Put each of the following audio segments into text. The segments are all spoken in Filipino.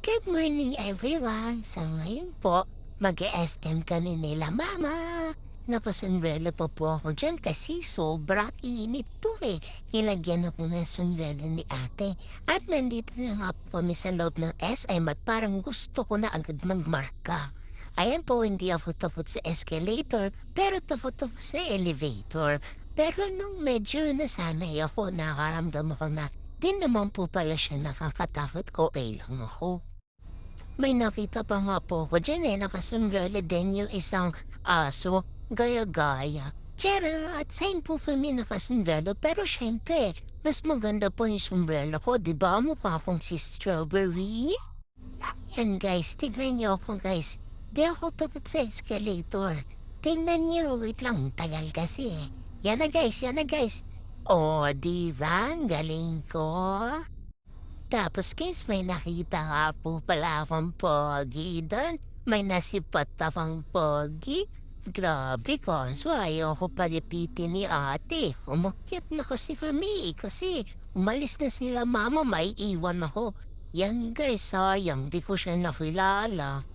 Good morning everyone! Sa ngayon po, mag-e-STEM kami nila mama. Napasombrero pa po ako dyan kasi sobrang init po eh. Nilagyan ako ng sombrero ni ate. At nandito na nga po kami sa loob ng SM at parang gusto ko na agad magmarka. Ayan po, hindi ako tapos sa escalator, pero tapos sa elevator. Pero nung medyo nasanay ako, nakaramdam ako na di naman po pala siya nakakatakot ko, okay lang ako. May nakita pa nga po ako diyan, nakasombrero din yung isang aso, gaya-gaya. Charot! Same po kami nakasombrero pero siyempre, mas maganda po yung sombrero ko, 'di ba? Mukha akong si Strawberry. Yan guys, tignan niyo ako guys. Di ako takot sa escalator. Tignan niyo, wait lang, tagal kasi eh. Yan na guys. Oh, di ba? Ang galing ko. Tapos guys, may nakita nga po pala akong pogi do'n. May nasipat akong pogi. Grabe, kaso ayoko palipitin ni ate. Umakyat na kasi kami kasi umalis na sila mama, maiiwan ako. Yan guys, sayang, di ko siya nakilala.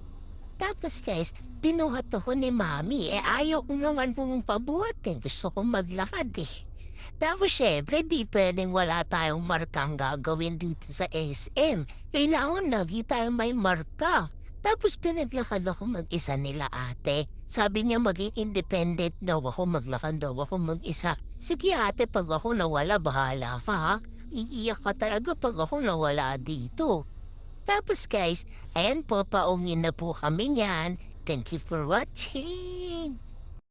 Tapos guys, binuhat ako ni mami. Ayaw ko naman pong pabuhatin. Gusto kong maglakad eh. Tapos syempre, di pwedeng wala tayong markang gagawin dito sa SM. Kailangan lagi tayong may marka. Tapos pinaglakad ako mag-isa nila ate. Sabi niya maging independent daw ako, maglakad daw ako mag-isa. Sige ate, pag ako nawala, bahala ka ha. Iiyak ka talaga pag ako nawala dito. Tapos guys, ayan po, pauwi na po kami niyan. Thank you for watching.